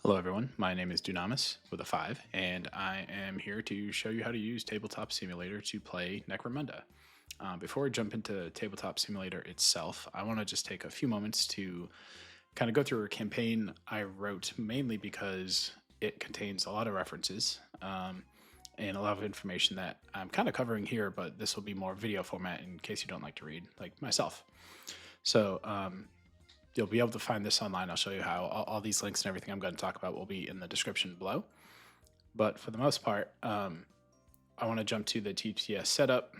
Hello everyone, my name is Dunamis with a 5, and I am here to show you how to use Tabletop Simulator to play Necromunda. Before we jump into Tabletop Simulator itself, I want to just take a few moments to kind of go through a campaign I wrote mainly because it contains a lot of references and a lot of information that I'm kind of covering here, but this will be more video format in case you don't like to read, like myself. So, you'll be able to find this online. I'll show you how. All these links and everything I'm going to talk about will be in the description below. But for the most part, I want to jump to the TTS setup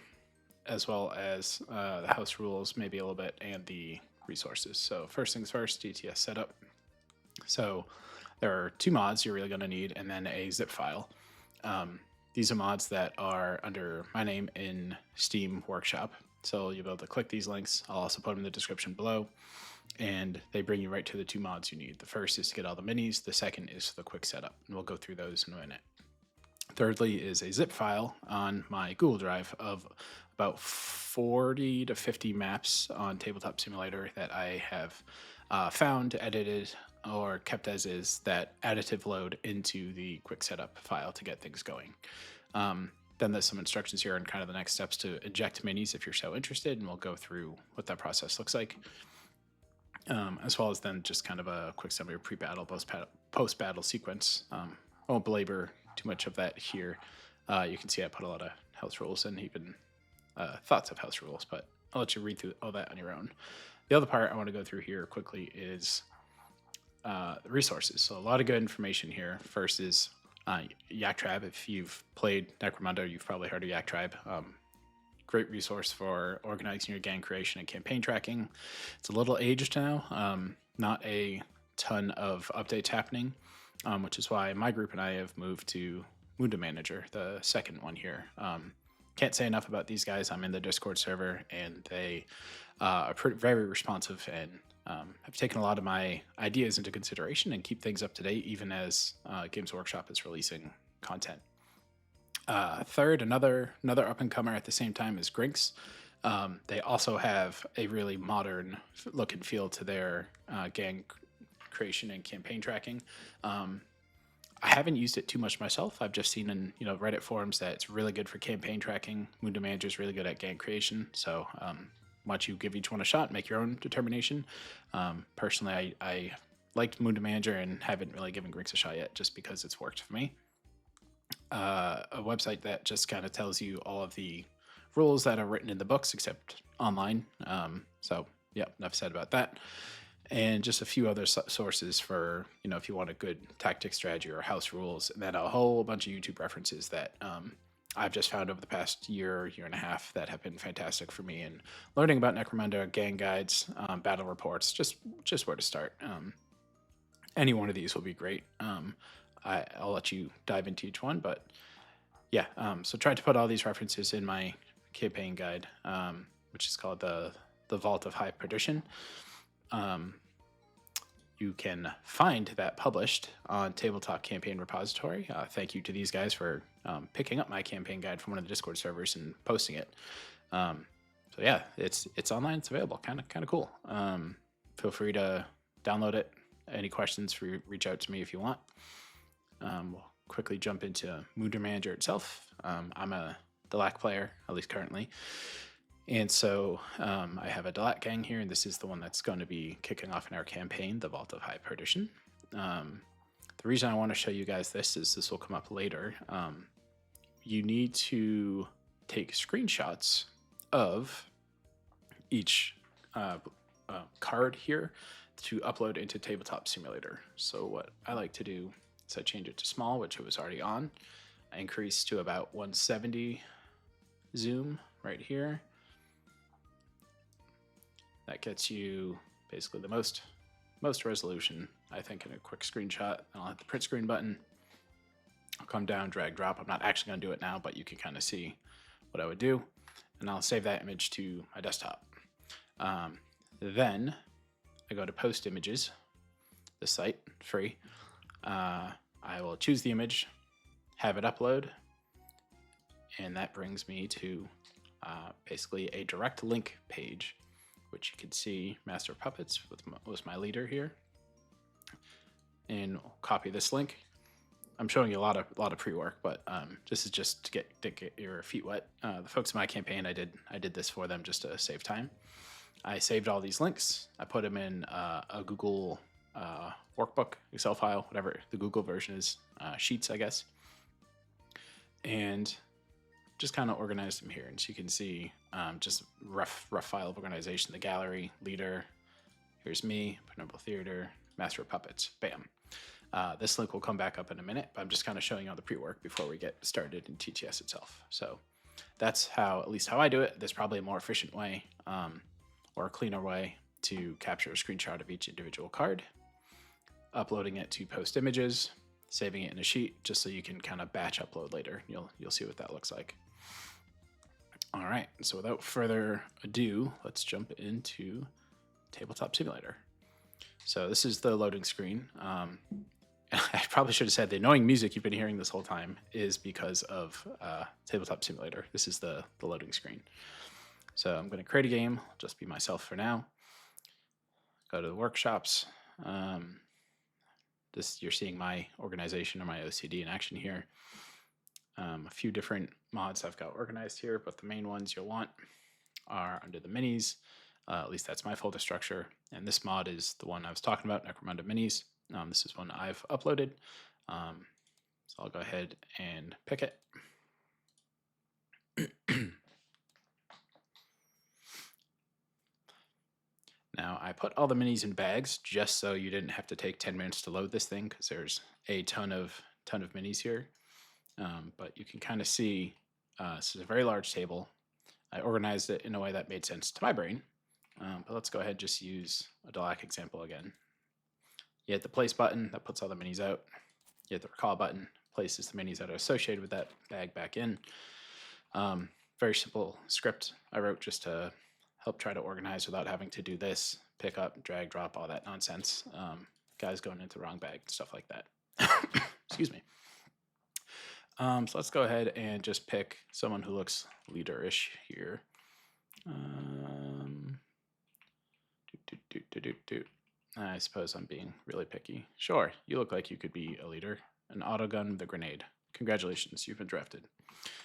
as well as the house rules, maybe a little bit, and the resources. So first things first, TTS setup. So there are two mods you're really going to need, and then a zip file. These are mods that are under my name in Steam Workshop. So you'll be able to click these links. I'll also put them in the description below. And they bring you right to the two mods you need. The first is to get all the minis. The second is the quick setup. And we'll go through those in a minute. Thirdly is a zip file on my Google Drive of about 40 to 50 maps on Tabletop Simulator that I have found, edited, or kept as is that additive load into the quick setup file to get things going. Then there's some instructions here on kind of the next steps to inject minis if you're so interested, and we'll go through what that process looks like. As well as then just kind of a quick summary of pre-battle, post-battle sequence. I won't belabor too much of that here. You can see I put a lot of house rules and even thoughts of house rules, but I'll let you read through all that on your own. The other part I want to go through here quickly is the resources. So a lot of good information here. First is Yak Tribe. If you've played Necromunda, you've probably heard of Yak Tribe. Great resource for organizing your gang creation and campaign tracking. It's a little aged now, not a ton of updates happening, which is why my group and I have moved to MundaManager, the second one here. Can't say enough about these guys. I'm in the Discord server, and they are very responsive and have taken a lot of my ideas into consideration and keep things up to date, even as Games Workshop is releasing content. Third, another up-and-comer at the same time is Grinks. They also have a really modern look and feel to their gang creation and campaign tracking. I haven't used it too much myself. I've just seen in Reddit forums that it's really good for campaign tracking. MundaManager is really good at gang creation. So why don't you give each one a shot, make your own determination. Personally, I liked MundaManager and haven't really given Grinks a shot yet just because it's worked for me. A website that just kind of tells you all of the rules that are written in the books, except online. So yeah, enough said about that. And just a few other sources for, if you want a good tactic strategy or house rules, and then a whole bunch of YouTube references that I've just found over the past year and a half that have been fantastic for me in learning about Necromunda, gang guides, battle reports, just where to start. Any one of these will be great. I'll let you dive into each one, but yeah, so tried to put all these references in my campaign guide, which is called the Vault of Hive Perdition. You can find that published on Tabletop Campaign Repository. Thank you to these guys for picking up my campaign guide from one of the Discord servers and posting it. So yeah, it's online, it's available, kind of cool. Feel free to download it. Any questions, reach out to me if you want. We'll quickly jump into MundaManager itself. I'm a Delac player, at least currently. And so I have a Delac gang here, and this is the one that's going to be kicking off in our campaign, the Vault of High Perdition. The reason I want to show you guys this is this will come up later. You need to take screenshots of each card here to upload into Tabletop Simulator. So what I like to do, so I change it to small, which it was already on. I increase to about 170 zoom right here. That gets you basically the most resolution, I think, in a quick screenshot. And I'll hit the print screen button. I'll come down, drag, drop. I'm not actually going to do it now, but you can kind of see what I would do. And I'll save that image to my desktop. Then I go to post images, this site, free. I will choose the image, have it upload, and that brings me to basically a direct link page, which you can see Master of Puppets was my leader here. and copy this link. I'm showing you a lot of pre-work, but this is just to get your feet wet. The folks in my campaign, I did this for them just to save time. I saved all these links. I put them in a Google workbook, Excel file, whatever the Google version is, Sheets, I guess, and just kind of organized them here. And so you can see just rough file of organization. The gallery, leader. Here's me, Penumbral Theater, Master of Puppets. Bam. This link will come back up in a minute, but I'm just kind of showing you all the pre-work before we get started in TTS itself. So that's how, at least how I do it. There's probably a more efficient way or a cleaner way to capture a screenshot of each individual card, uploading it to post images, saving it in a sheet just so you can kind of batch upload later. You'll see what that looks like. All right, so without further ado, let's jump into Tabletop Simulator. So this is the loading screen. I probably should have said the annoying music you've been hearing this whole time is because of Tabletop Simulator. This is the loading screen. So I'm going to create a game, just be myself for now. Go to the workshops. You're seeing my organization or my OCD in action here. A few different mods I've got organized here, but the main ones you'll want are under the minis. At least that's my folder structure. And this mod is the one I was talking about, Necromunda Minis. This is one I've uploaded. So I'll go ahead and pick it. Now, I put all the minis in bags just so you didn't have to take 10 minutes to load this thing, because there's a ton of minis here. But you can kind of see this is a very large table. I organized it in a way that made sense to my brain. But let's go ahead and just use a Delac example again. You hit the place button, that puts all the minis out. You hit the recall button, places the minis that are associated with that bag back in. Very simple script I wrote just to help try to organize without having to do this, pick up, drag, drop, all that nonsense. Guys going into the wrong bag, stuff like that. Excuse me. So let's go ahead and just pick someone who looks leader-ish here. I suppose I'm being really picky. Sure, you look like you could be a leader. An autogun with a grenade. Congratulations, you've been drafted.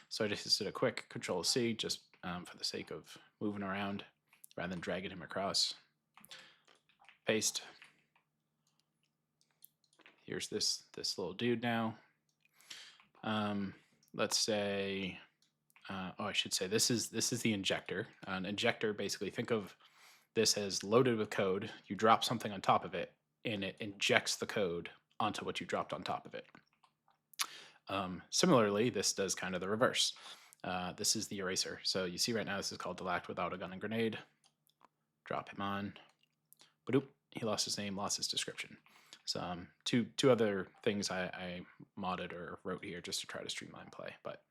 So I just did a quick Control-C just for the sake of moving around rather than dragging him across. Paste. Here's this little dude now. Let's say, I should say this is the injector. An injector, basically, think of this as loaded with code. You drop something on top of it, and it injects the code onto what you dropped on top of it. Similarly, this does kind of the reverse. This is the eraser. So you see right now this is called Delact without a gun and grenade. Drop him on. Badoop. He lost his name, lost his description. So two other things I modded or wrote here just to try to streamline play. But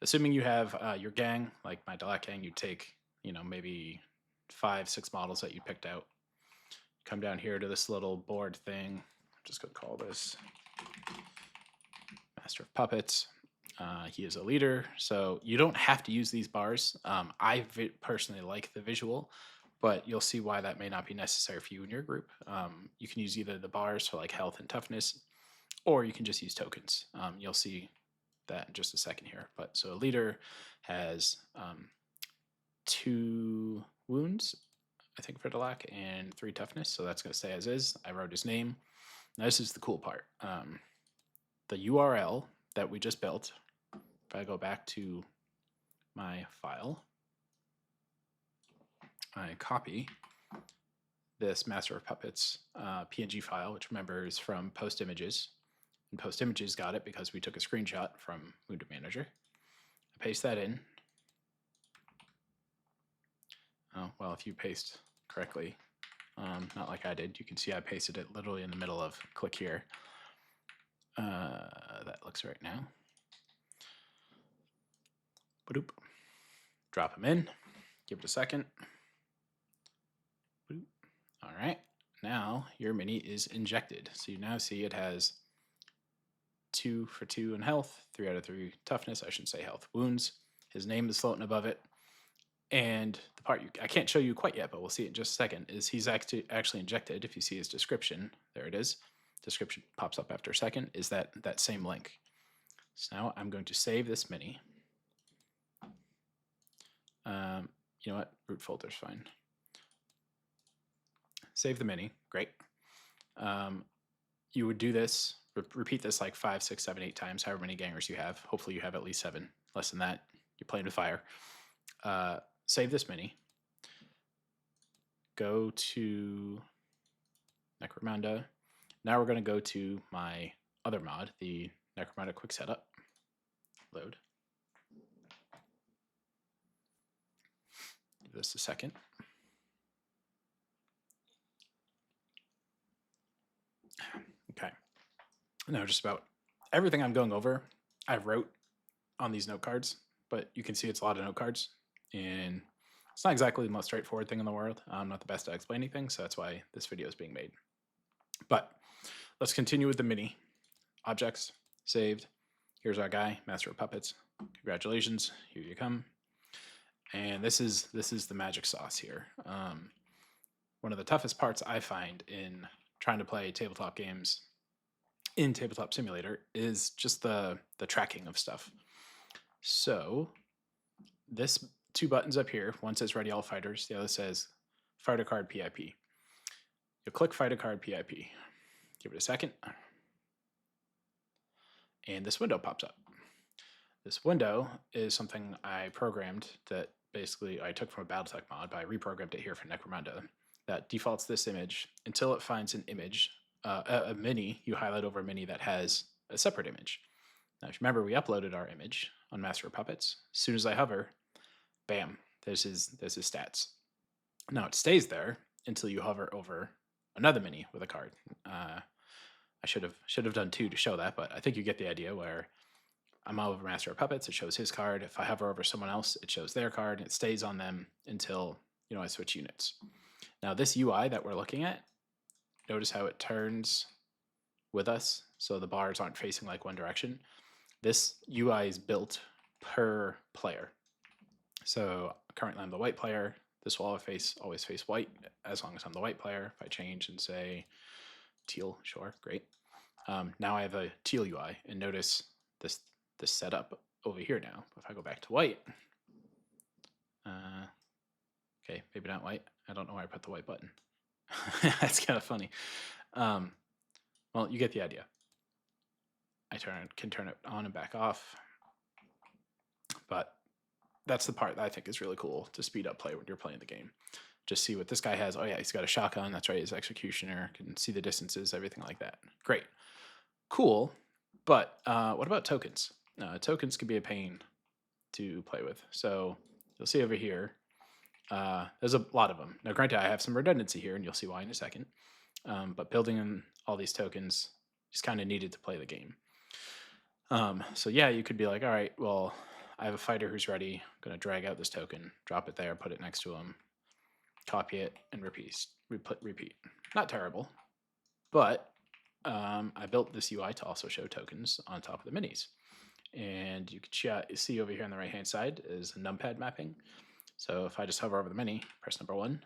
assuming you have your gang, like my Delac gang, you take maybe 5-6 models that you picked out. Come down here to this little board thing. I'm just going to call this Master of Puppets. He is a leader, so you don't have to use these bars. I personally like the visual, but you'll see why that may not be necessary for you and your group. You can use either the bars for like health and toughness, or you can just use tokens. You'll see that in just a second here. But so a leader has 2 wounds, I think, for Delac, and 3 toughness, so that's going to stay as is. I wrote his name. Now this is the cool part. The URL that we just built, if I go back to my file, I copy this Master of Puppets PNG file, which remember is from Post Images. And Post Images got it because we took a screenshot from MundaManager. I paste that in. Oh, well, if you paste correctly, not like I did, you can see I pasted it literally in the middle of click here. That looks right now. Badoop. Drop them in. Give it a second. Badoop. All right. Now your mini is injected. So you now see it has 2 for 2 in health, 3 out of 3 toughness. I shouldn't say health. Wounds. His name is floating above it. And the part I can't show you quite yet, but we'll see it in just a second, is he's actually injected. If you see his description, there it is. description pops up after a second, is that same link. So now I'm going to save this mini. You know what? Root folder's fine. Save the mini. Great. You would do this, repeat this like 5, 6, 7, 8 times, however many gangers you have. Hopefully you have at least 7. Less than that, you're playing with fire. Save this mini. Go to Necromunda. Now we're going to go to my other mod, the Necromunda Quick Setup. Load. Give this a second. Okay. Now just about everything I'm going over, I wrote on these note cards, but you can see it's a lot of note cards, and it's not exactly the most straightforward thing in the world. I'm not the best at explaining things, so that's why this video is being made. But let's continue with the mini. Objects, saved. Here's our guy, Master of Puppets. Congratulations, here you come. And this is the magic sauce here. One of the toughest parts I find in trying to play tabletop games in Tabletop Simulator is just the tracking of stuff. So this 2 buttons up here, one says Ready All Fighters, the other says Fighter Card PIP. You'll click Fighter Card PIP. Give it a second. And this window pops up. This window is something I programmed that basically I took from a Battletech mod, but I reprogrammed it here for Necromunda, that defaults this image until it finds an image, a mini. You highlight over a mini that has a separate image. Now, if you remember, we uploaded our image on Master of Puppets. As soon as I hover, bam, there's his stats. Now it stays there until you hover over another mini with a card. I should have done 2 to show that, but I think you get the idea. Where I'm over Master of Puppets, it shows his card. If I hover over someone else, it shows their card. It stays on them until I switch units. Now this UI that we're looking at, notice how it turns with us, so the bars aren't facing like one direction. This UI is built per player. So currently I'm the white player. This will always face white as long as I'm the white player. If I change and say teal, sure, great. Now I have a teal UI, and notice this setup over here now. If I go back to white, okay, maybe not white. I don't know where I put the white button. That's kind of funny. Well, you get the idea. I can turn it on and back off, but that's the part that I think is really cool to speed up play when you're playing the game. Just see what this guy has. Oh yeah, he's got a shotgun. That's right, his executioner. Can see the distances, everything like that. Great, cool. But what about tokens? Tokens can be a pain to play with. So you'll see over here, there's a lot of them. Now, granted, I have some redundancy here, and you'll see why in a second. But building in all these tokens is kind of needed to play the game. So yeah, you could be like, all right, well, I have a fighter who's ready. I'm going to drag out this token, drop it there, put it next to him, copy it, and repeat. Not terrible, but I built this UI to also show tokens on top of the minis. And you can see over here on the right-hand side is a numpad mapping. So if I just hover over the mini, press number 1,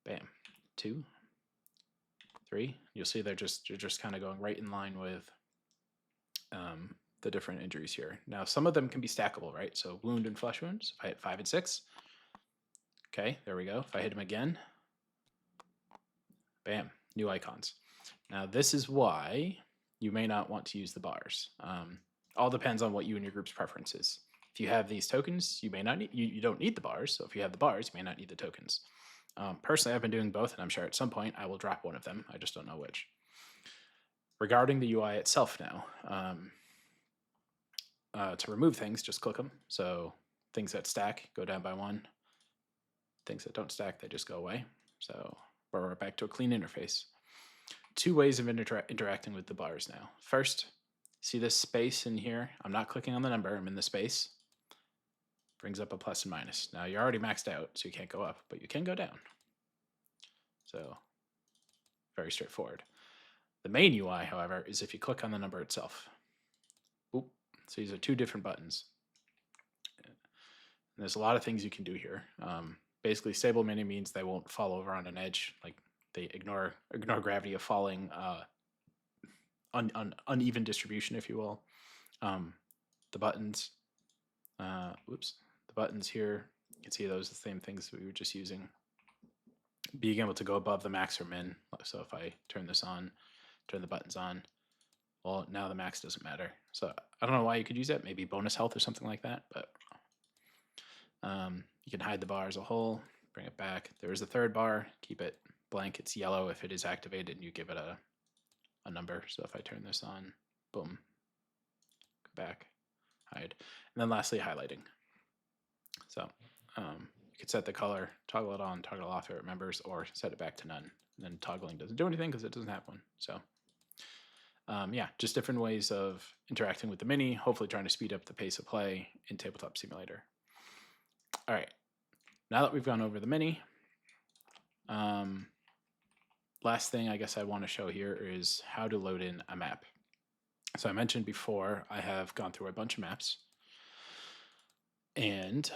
bam, 2, 3, you'll see they're just kind of going right in line with the different injuries here. Now, some of them can be stackable, right? So wound and flesh wounds. If I hit 5 and 6, okay, there we go. If I hit him again, bam, new icons. Now, this is why you may not want to use the bars. All depends on what you and your group's preference is. If you have these tokens, you may not need, you don't need the bars. So if you have the bars, you may not need the tokens. Personally, I've been doing both, and I'm sure at some point I will drop one of them. I just don't know which. Regarding the UI itself now, to remove things, just click them. So things that stack go down by 1. Things that don't stack, they just go away. So we're back to a clean interface. 2 ways of interacting with the bars now. First, see this space in here? I'm not clicking on the number, I'm in the space. Brings up a plus and minus. Now you're already maxed out, so you can't go up, but you can go down. So very straightforward. The main UI, however, is if you click on the number itself. Oop. So these are 2 different buttons. And there's a lot of things you can do here. Basically, stable mini means they won't fall over on an edge, like they ignore gravity of falling, uneven distribution, if you will. The buttons, the buttons here, you can see those are the same things we were just using. Being able to go above the max or min. So if I turn this on, turn the buttons on, well, now the max doesn't matter. So I don't know why you could use that. Maybe bonus health or something like that. But you can hide the bar as a whole, bring it back. There is a third bar. Keep it blank. It's yellow if it is activated, and you give it a number. So if I turn this on, boom, go back, hide. And then lastly, highlighting. So you could set the color, toggle it on, toggle it off if it remembers, or set it back to none. And then toggling doesn't do anything because it doesn't have one. So yeah, just different ways of interacting with the mini, hopefully trying to speed up the pace of play in Tabletop Simulator. All right, now that we've gone over the mini, last thing I guess I want to show here is how to load in a map. So I mentioned before, I have gone through a bunch of maps, and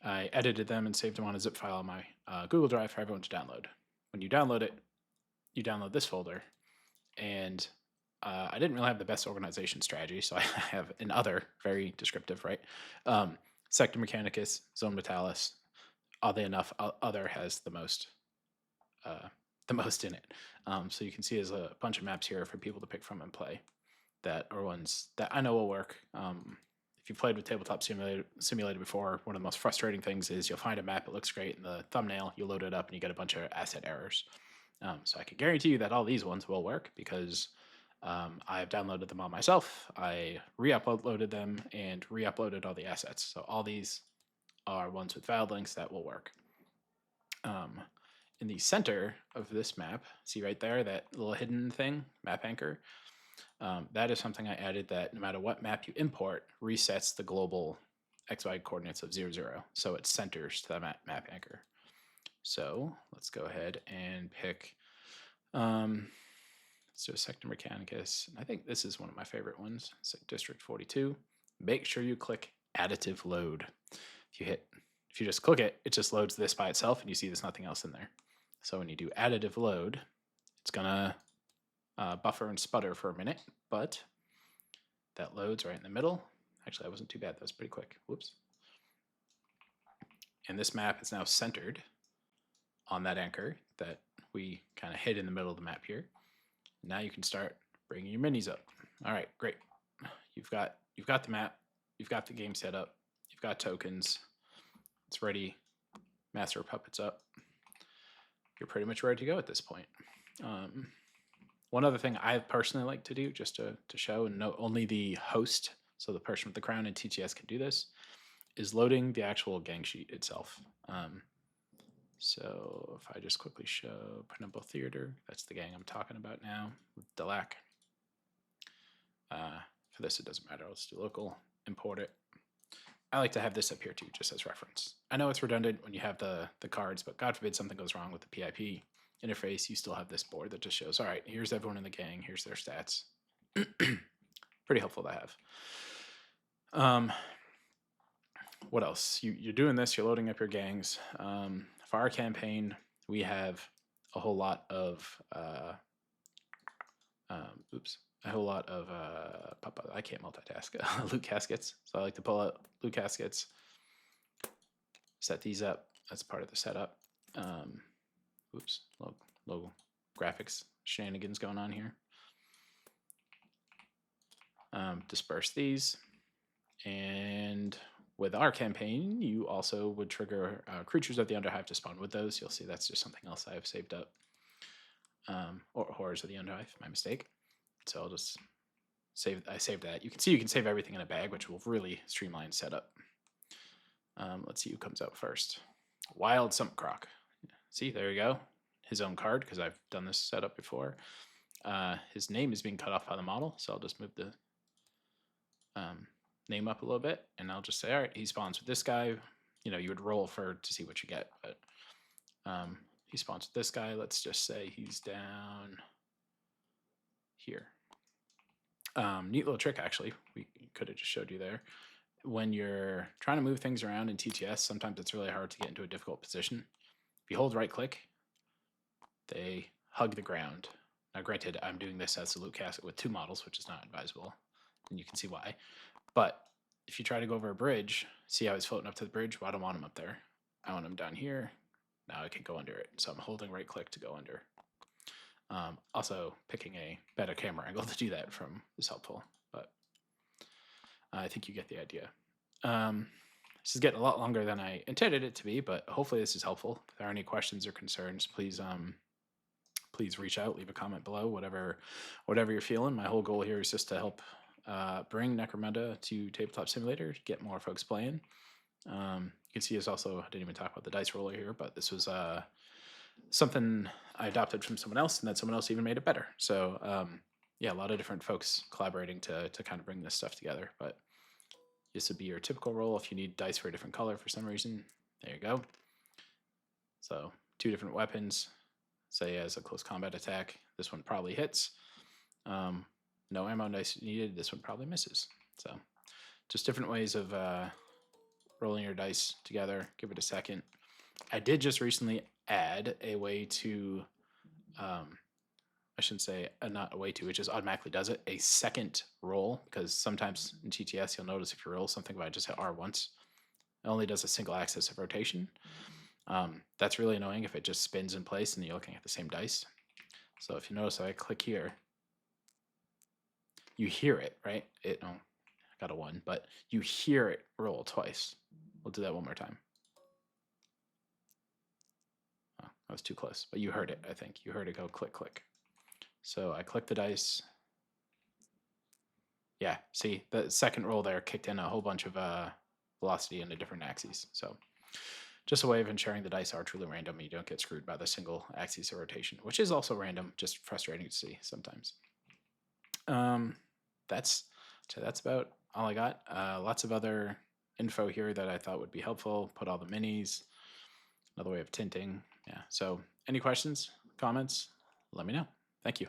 I edited them and saved them on a zip file on my Google Drive for everyone to download. When you download it, you download this folder, and I didn't really have the best organization strategy, so I have an other, very descriptive, right? Sector Mechanicus, Zone Metalis. Oddly enough, other has the most in it. So you can see there's a bunch of maps here for people to pick from and play that are ones that I know will work. If you've played with Tabletop Simulator before, one of the most frustrating things is you'll find a map, it looks great in the thumbnail, you load it up, and you get a bunch of asset errors. So I can guarantee you that all these ones will work because I've downloaded them all myself. I re-uploaded them and re-uploaded all the assets. So all these are ones with valid links that will work. In the center of this map, see right there, that little hidden thing, map anchor, that is something I added that no matter what map you import, resets the global XY coordinates of 0, 0. So it centers to the map anchor. So let's go ahead and pick so Sector Mechanicus. I think this is one of my favorite ones, District 42. Make sure you click Additive Load. If you just click it, it just loads this by itself, and you see there's nothing else in there. So when you do Additive Load, it's gonna buffer and sputter for a minute, but that loads right in the middle. Actually, that wasn't too bad. That was pretty quick. Whoops. And this map is now centered on that anchor that we kind of hid in the middle of the map here. Now you can start bringing your minis up. All right, great. You've got the map, you've got the game set up, you've got tokens, it's ready, Master of Puppets up. You're pretty much ready to go at this point. One other thing I personally like to do, just to show, and only the host, so the person with the crown in TTS can do this, is loading the actual gang sheet itself. So if I just quickly show Printable Theater, that's the gang I'm talking about now with Delac. For this, it doesn't matter. Let's do local, import it. I like to have this up here too, just as reference. I know it's redundant when you have the cards, but God forbid something goes wrong with the PIP interface, you still have this board that just shows, all right, here's everyone in the gang, here's their stats. Pretty helpful to have. What else? You're doing this, you're loading up your gangs. For our campaign, we have a whole lot of I can't multitask. Loot caskets. So I like to pull out loot caskets, set these up. That's part of the setup. Low graphics shenanigans going on here. Disperse these, and with our campaign, you also would trigger creatures of the Underhive to spawn with those. You'll see that's just something else I have saved up. Or horrors of the Underhive, my mistake. So I'll just I saved that. You can see you can save everything in a bag, which will really streamline setup. Let's see who comes out first. Wild Sumpcroc. See, there you go. His own card, because I've done this setup before. His name is being cut off by the model, so I'll just move the name up a little bit, and I'll just say, all right, he spawns with this guy. You know, you would roll to see what you get, but he spawns with this guy. Let's just say he's down here. Neat little trick, actually. We could have just showed you there. When you're trying to move things around in TTS, sometimes it's really hard to get into a difficult position. If you hold right click, they hug the ground. Now, granted, I'm doing this as a loot casket with 2 models, which is not advisable, and you can see why. But if you try to go over a bridge, see how he's floating up to the bridge? Well, I don't want him up there. I want him down here. Now I can go under it. So I'm holding right click to go under. Also, picking a better camera angle to do that from is helpful, but I think you get the idea. This is getting a lot longer than I intended it to be, but hopefully this is helpful. If there are any questions or concerns, please reach out, leave a comment below, whatever you're feeling. My whole goal here is just to help bring Necromunda to Tabletop Simulator, get more folks playing. You can see us also, I didn't even talk about the dice roller here, but this was something I adopted from someone else, and that someone else even made it better. So yeah, a lot of different folks collaborating to kind of bring this stuff together. But this would be your typical roll. If you need dice for a different color for some reason, there you go. So 2 different weapons, say as a close combat attack, this one probably hits. No ammo dice needed, this one probably misses. So just different ways of rolling your dice together. Give it a second. I did just recently add a way to, I shouldn't say not a way to, it just automatically does it, a second roll, because sometimes in TTS you'll notice if you roll something if I just hit R once, it only does a single axis of rotation. That's really annoying if it just spins in place and you're looking at the same dice. So if you notice, I click here, you hear it, right? I got a 1, but you hear it roll twice. We'll do that one more time. Oh, that was too close, but you heard it, I think. You heard it go click, click. So I click the dice. Yeah, see, the second roll there kicked in a whole bunch of velocity into different axes. So just a way of ensuring the dice are truly random and you don't get screwed by the single axis of rotation, which is also random, just frustrating to see sometimes. That's about all I got. Lots of other info here that I thought would be helpful. Put all the minis, another way of tinting. Yeah, so any questions, comments, let me know. Thank you.